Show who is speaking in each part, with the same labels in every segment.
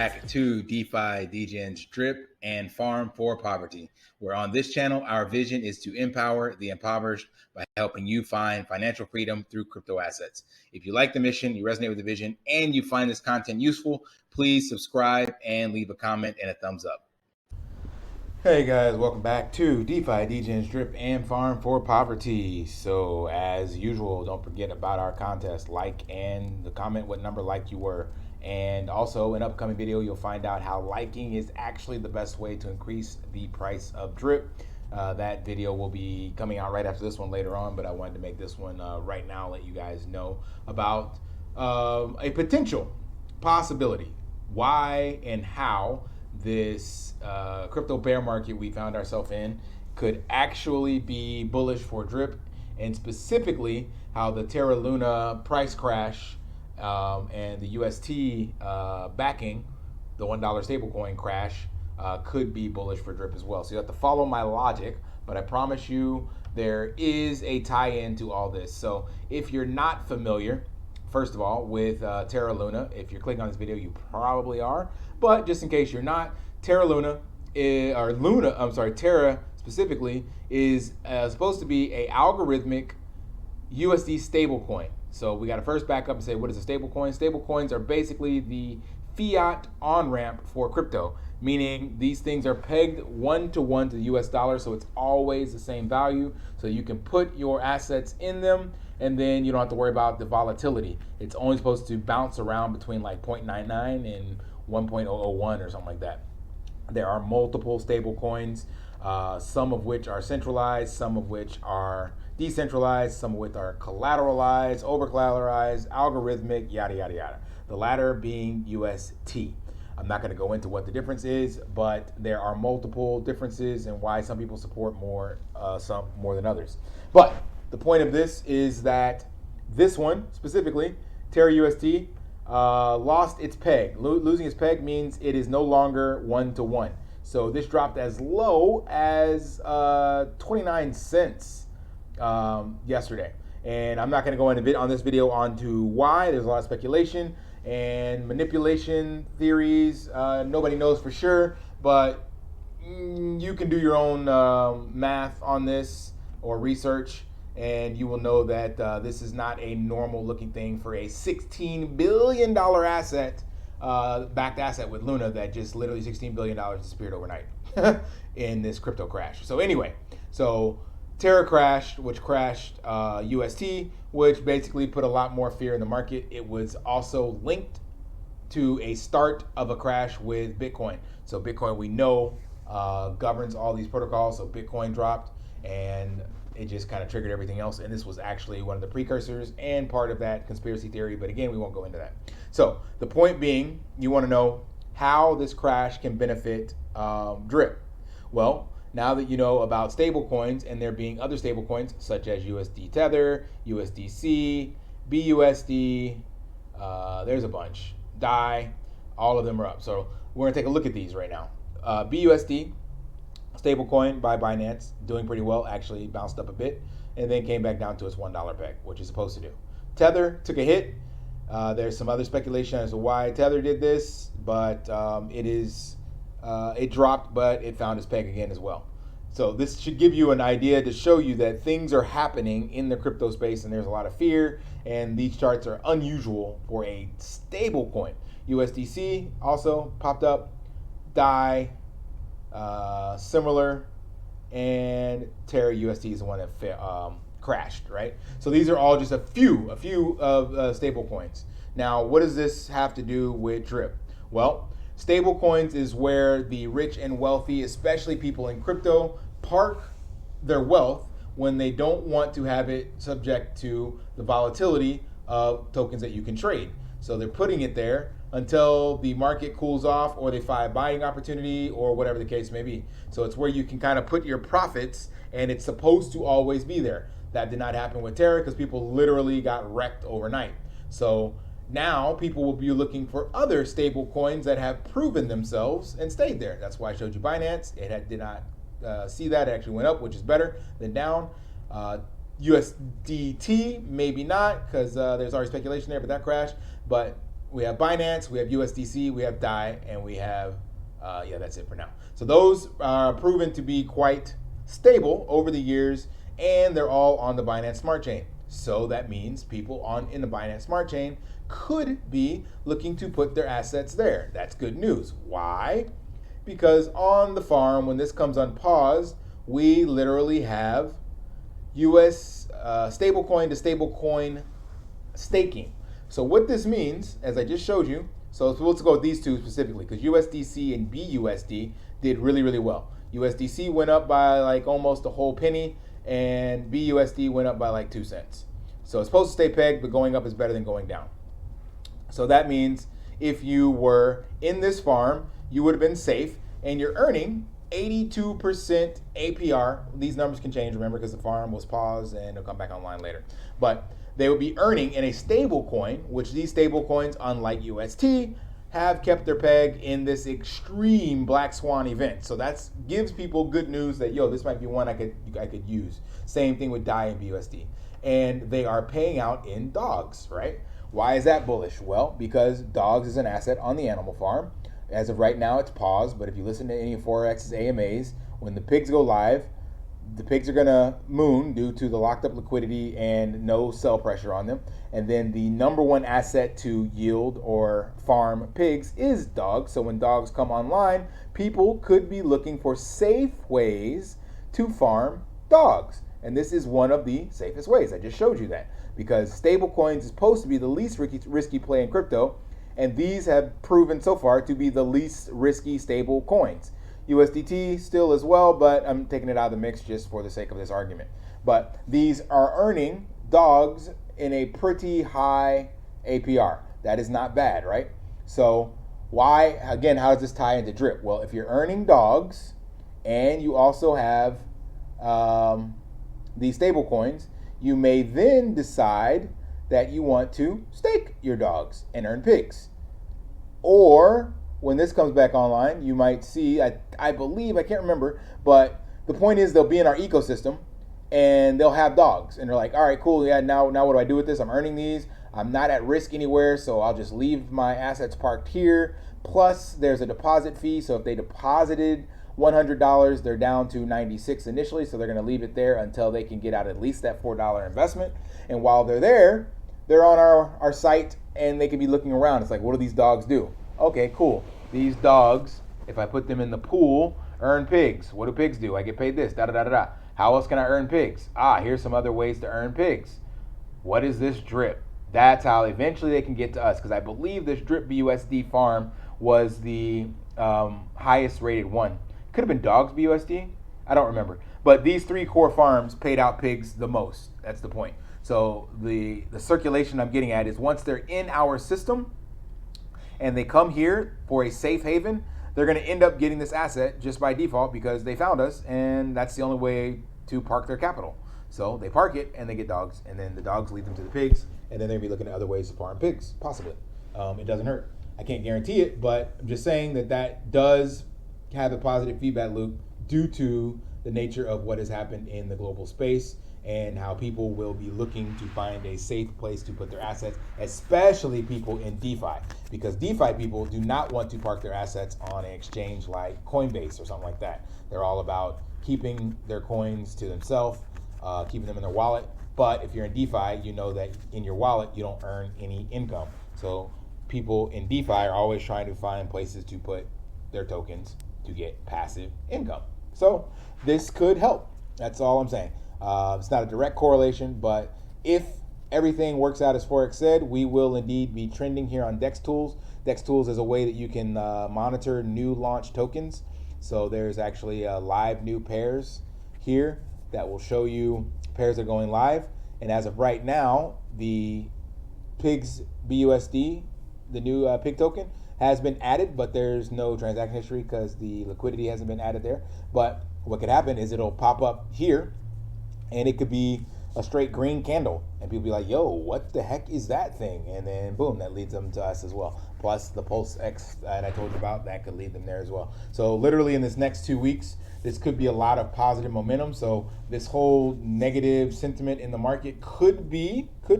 Speaker 1: back to DeFi, Degens, Drip, and Farm for Poverty, where on this channel, our vision is to empower the impoverished by helping you find financial freedom through crypto assets. If you like the mission, you resonate with the vision, and you find this content useful, please subscribe and leave a comment and a thumbs up. Hey guys, welcome back to DeFi, Degens, Drip, and Farm for Poverty. So as usual, don't forget about our contest. Like and the comment what number like you were. And also in upcoming video, you'll find out how liking is actually the best way to increase the price of Drip. That video will be coming out right after this one later on, but I wanted to make this one right now, let you guys know about a potential possibility. Why and how this crypto bear market we found ourselves in could actually be bullish for Drip, and specifically how the Terra Luna price crash and the UST backing, the $1 stablecoin crash, could be bullish for Drip as well. So you have to follow my logic, but I promise you there is a tie-in to all this. So if you're not familiar, first of all, with Terra Luna, if you're clicking on this video, you probably are. But just in case you're not, Terra Terra specifically is supposed to be a algorithmic USD stablecoin. So we got to first back up and say, what is a stablecoin? Stablecoins are basically the fiat on-ramp for crypto, meaning these things are pegged one-to-one to the US dollar, so it's always the same value. So you can put your assets in them, and then you don't have to worry about the volatility. It's only supposed to bounce around between like 0.99 and 1.001 or something like that. There are multiple stable coins, some of which are centralized, some of which are decentralized, some of which are collateralized, over-collateralized, algorithmic, yada, yada, yada. The latter being UST. I'm not going to go into what the difference is, but there are multiple differences in why some people support some more than others. But the point of this is that this one specifically, Terra UST, lost its peg. Losing its peg means it is no longer one-to-one. So this dropped as low as 29 cents yesterday. And I'm not going to go into on this video onto why. There's a lot of speculation and manipulation theories. Nobody knows for sure, but you can do your own math on this or research, and you will know that this is not a normal looking thing for a $16 billion asset, backed asset with Luna, that just literally $16 billion disappeared overnight in this crypto crash. So anyway, Terra crashed, which crashed UST, which basically put a lot more fear in the market. It was also linked to a start of a crash with Bitcoin. So Bitcoin, we know, governs all these protocols. So Bitcoin dropped, and it just kind of triggered everything else. And this was actually one of the precursors and part of that conspiracy theory. But again, we won't go into that. So the point being, you want to know how this crash can benefit Drip. Well, now that you know about stable coins and there being other stable coins such as USD Tether, USDC, BUSD, there's a bunch, DAI, all of them are up. So we're going to take a look at these right now. BUSD, stablecoin by Binance, doing pretty well, actually bounced up a bit and then came back down to its $1 peg, which it's supposed to do. Tether took a hit. There's some other speculation as to why Tether did this, but it dropped, but it found its peg again as well. So this should give you an idea to show you that things are happening in the crypto space, and there's a lot of fear, and these charts are unusual for a stable coin. USDC also popped up, DAI, similar, and Terra UST is the one that crashed, right? So these are all just a few of stable coins. Now, what does this have to do with Drip? Well, stable coins is where the rich and wealthy, especially people in crypto, park their wealth when they don't want to have it subject to the volatility of tokens that you can trade. So they're putting it there until the market cools off, or they find a buying opportunity, or whatever the case may be. So it's where you can kind of put your profits, and it's supposed to always be there. That did not happen with Terra because people literally got wrecked overnight. So now people will be looking for other stable coins that have proven themselves and stayed there. That's why I showed you Binance. It did not see that. It actually went up, which is better than down. USDT, maybe not, because there's already speculation there, but that crashed. But we have Binance, we have USDC, we have DAI, and we have, yeah, that's it for now. So those are proven to be quite stable over the years, and they're all on the Binance Smart Chain. So that means people in the Binance Smart Chain could be looking to put their assets there. That's good news. Why? Because on the farm, when this comes unpaused, we literally have US stablecoin to stablecoin staking. So what this means, as I just showed you, so let's go with these two specifically, because USDC and BUSD did really, really well. USDC went up by like almost a whole penny, and BUSD went up by like 2 cents. So it's supposed to stay pegged, but going up is better than going down. So that means if you were in this farm, you would have been safe, and you're earning 82% APR. These numbers can change, remember, because the farm was paused and it'll come back online later. But they would be earning in a stable coin, which these stable coins, unlike UST, have kept their peg in this extreme black swan event. So that gives people good news that, yo, this might be one I could use. Same thing with DAI and BUSD. And they are paying out in dogs, right? Why is that bullish? Well, because dogs is an asset on the animal farm. As of right now, it's paused, but if you listen to any of Forex's AMAs, when the pigs go live, the pigs are gonna moon due to the locked up liquidity and no sell pressure on them. And then the number one asset to yield or farm pigs is dogs. So when dogs come online, people could be looking for safe ways to farm dogs. And this is one of the safest ways. I just showed you that, because stablecoins is supposed to be the least risky play in crypto. And these have proven so far to be the least risky stable coins. USDT still as well, but I'm taking it out of the mix just for the sake of this argument. But these are earning dogs in a pretty high APR. That is not bad, right? So why, again, how does this tie into drip? Well, if you're earning dogs and you also have these stable coins, you may then decide that you want to stake your dogs and earn pigs. Or when this comes back online, you might see, I believe, I can't remember, but the point is they'll be in our ecosystem and they'll have dogs. And they're like, all right, cool, yeah, now what do I do with this? I'm earning these. I'm not at risk anywhere, so I'll just leave my assets parked here. Plus, there's a deposit fee, so if they deposited $100, they're down to 96 initially, so they're gonna leave it there until they can get out at least that $4 investment. And while they're there, they're on our site and they can be looking around. It's like, what do these dogs do? Okay, cool. These dogs, if I put them in the pool, earn pigs. What do pigs do? I get paid this, da-da-da-da-da. How else can I earn pigs? Here's some other ways to earn pigs. What is this drip? That's how eventually they can get to us, because I believe this drip BUSD farm was the highest rated one. Could have been dogs BUSD. I don't remember. But these three core farms paid out pigs the most. That's the point. So the circulation I'm getting at is once they're in our system and they come here for a safe haven, they're going to end up getting this asset just by default because they found us, and that's the only way to park their capital. So they park it and they get dogs, and then the dogs lead them to the pigs, and then they'll be looking at other ways to farm pigs, possibly. It doesn't hurt. I can't guarantee it, but I'm just saying that does have a positive feedback loop due to the nature of what has happened in the global space and how people will be looking to find a safe place to put their assets, especially people in DeFi, because DeFi people do not want to park their assets on an exchange like Coinbase or something like that. They're all about keeping their coins to themselves, keeping them in their wallet. But if you're in DeFi, you know that in your wallet, you don't earn any income. So people in DeFi are always trying to find places to put their tokens to get passive income. So this could help. That's all I'm saying. It's not a direct correlation, but if everything works out as Forex said, we will indeed be trending here on DEX Tools. DEX Tools is a way that you can monitor new launch tokens. So there's actually live new pairs here that will show you pairs that are going live. And as of right now, the PIGS BUSD, the new pig token, has been added, but there's no transaction history because the liquidity hasn't been added there. But what could happen is it'll pop up here, and it could be a straight green candle, and people be like, yo, what the heck is that thing? And then boom, that leads them to us as well. Plus the Pulse X that I told you about, that could lead them there as well. So literally in this next 2 weeks, this could be a lot of positive momentum. So this whole negative sentiment in the market could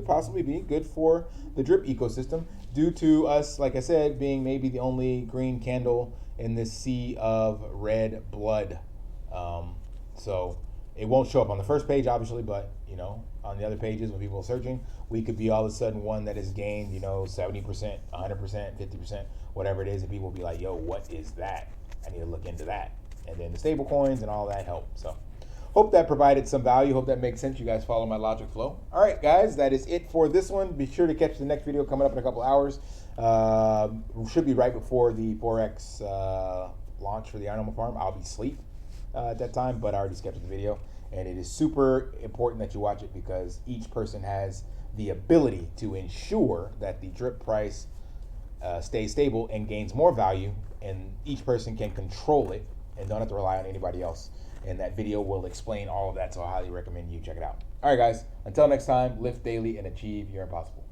Speaker 1: possibly be good for the drip ecosystem due to us, like I said, being maybe the only green candle in this sea of red blood. So it won't show up on the first page, obviously, but you know, on the other pages when people are searching, we could be all of a sudden one that has gained, you know, 70%, 100%, 50%, whatever it is, and people will be like, yo, what is that? I need to look into that. And then the stable coins and all that help. So hope that provided some value. Hope that makes sense. You guys follow my logic flow. All right, guys, that is it for this one. Be sure to catch the next video coming up in a couple hours. Should be right before the Forex launch for the Animal Farm. I'll be asleep at that time, but I already scheduled the video. And it is super important that you watch it because each person has the ability to ensure that the drip price stays stable and gains more value, and each person can control it and don't have to rely on anybody else. And that video will explain all of that, so I highly recommend you check it out. All right, guys, until next time, lift daily and achieve your impossible.